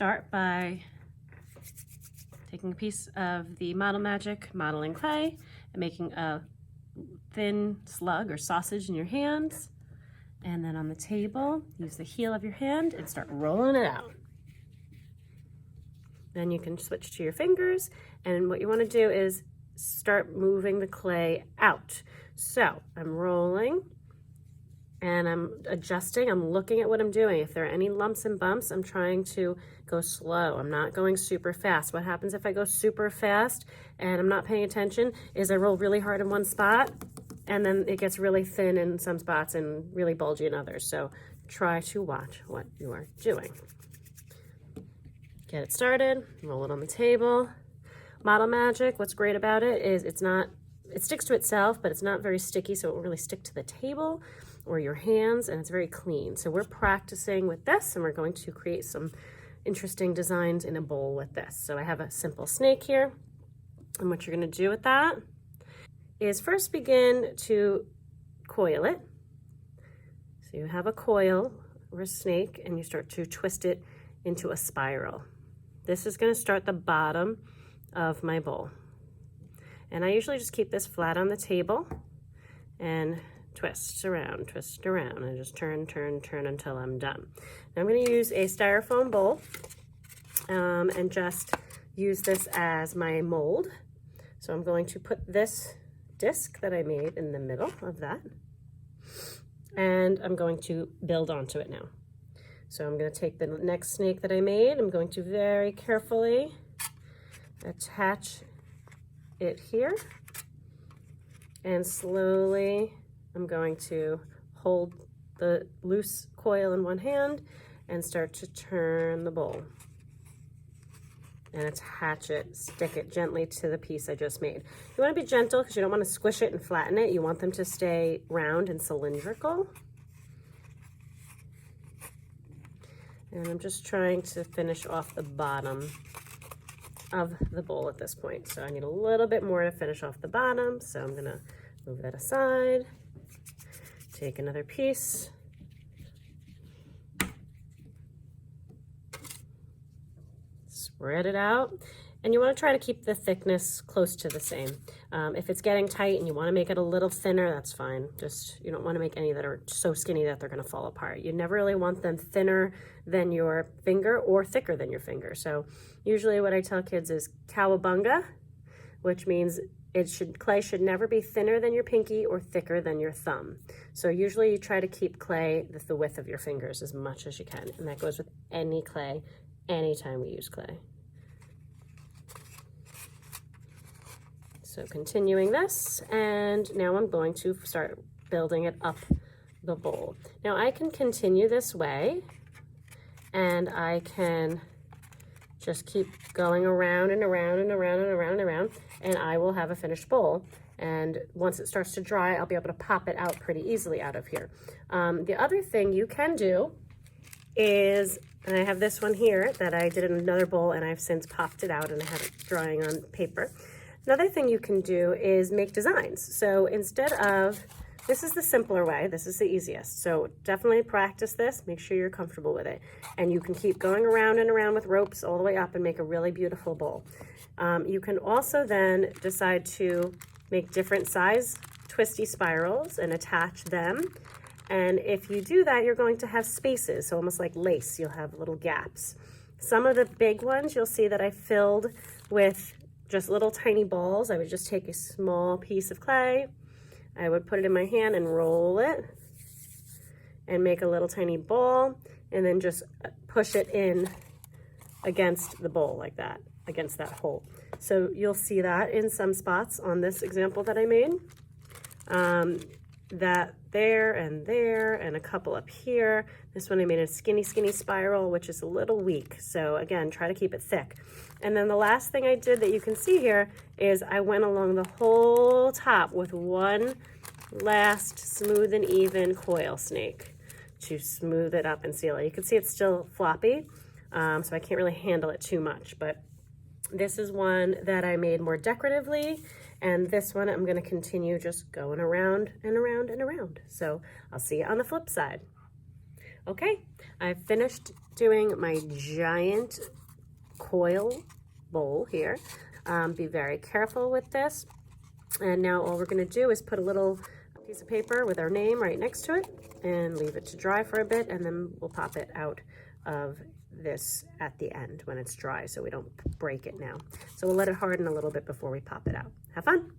start by taking a piece of the Model Magic modeling clay and making a thin slug or sausage in your hands. And then on the table, use the heel of your hand and start rolling it out. Then you can switch to your fingers, and what you want to do is start moving the clay out. So I'm rolling and I'm adjusting, I'm looking at what I'm doing. If there are any lumps and bumps, I'm trying to go slow. I'm not going super fast. What happens if I go super fast and I'm not paying attention is I roll really hard in one spot and then it gets really thin in some spots and really bulgy in others. So try to watch what you are doing. Get it started, roll it on the table. Model Magic, what's great about it is it sticks to itself, but it's not very sticky, so it won't really stick to the table or your hands, and it's very clean. So we're practicing with this, and we're going to create some interesting designs in a bowl with this. So I have a simple snake here, and what you're gonna do with that is first begin to coil it. So you have a coil or a snake, and you start to twist it into a spiral. This is gonna start the bottom of my bowl. And I usually just keep this flat on the table and twist around, and just turn until I'm done. Now I'm going to use a styrofoam bowl and just use this as my mold. So I'm going to put this disc that I made in the middle of that, and I'm going to build onto it now. So I'm going to take the next snake that I made, I'm going to very carefully attach it here, and slowly I'm going to hold the loose coil in one hand and start to turn the bowl and attach it, stick it gently to the piece I just made. You want to be gentle because you don't want to squish it and flatten it. You want them to stay round and cylindrical. And I'm just trying to finish off the bottom of the bowl at this point. So I need a little bit more to finish off the bottom. So I'm gonna move that aside, take another piece, spread it out. And you want to try to keep the thickness close to the same. If it's getting tight and you want to make it a little thinner, that's fine. Just, you don't want to make any that are so skinny that they're going to fall apart. You never really want them thinner than your finger or thicker than your finger. So usually what I tell kids is cowabunga, which means clay should never be thinner than your pinky or thicker than your thumb. So usually you try to keep clay the width of your fingers as much as you can. And that goes with any clay, anytime we use clay. So continuing this, and now I'm going to start building it up the bowl. Now I can continue this way, and I can just keep going around and around and around and around and around, and I will have a finished bowl. And once it starts to dry, I'll be able to pop it out pretty easily out of here. The other thing you can do is, and I have this one here that I did in another bowl, and I've since popped it out and I have it drying on paper. Another thing you can do is make designs. So instead of, this is the simpler way, this is the easiest. So definitely practice this, make sure you're comfortable with it. And you can keep going around and around with ropes all the way up and make a really beautiful bowl. You can also then decide to make different size twisty spirals and attach them. And if you do that, you're going to have spaces, so almost like lace, you'll have little gaps. Some of the big ones you'll see that I filled with just little tiny balls. I would just take a small piece of clay, I would put it in my hand and roll it and make a little tiny ball, and then just push it in against the bowl like that, against that hole. So you'll see that in some spots on this example that I made. That there and a couple up here. This one I made a skinny spiral, which is a little weak. So again, try to keep it thick. And then the last thing I did that you can see here is I went along the whole top with one last smooth and even coil snake to smooth it up and seal it. You can see it's still floppy, so I can't really handle it too much, but this is one that I made more decoratively, and this one I'm going to continue just going around and around and around. So I'll see you on the flip side. Okay, I've finished doing my giant coil bowl here. Be very careful with this. And now all we're going to do is put a little piece of paper with our name right next to it and leave it to dry for a bit, and then we'll pop it out of this at the end when it's dry so we don't break it now. So we'll let it harden a little bit before we pop it out. Have fun!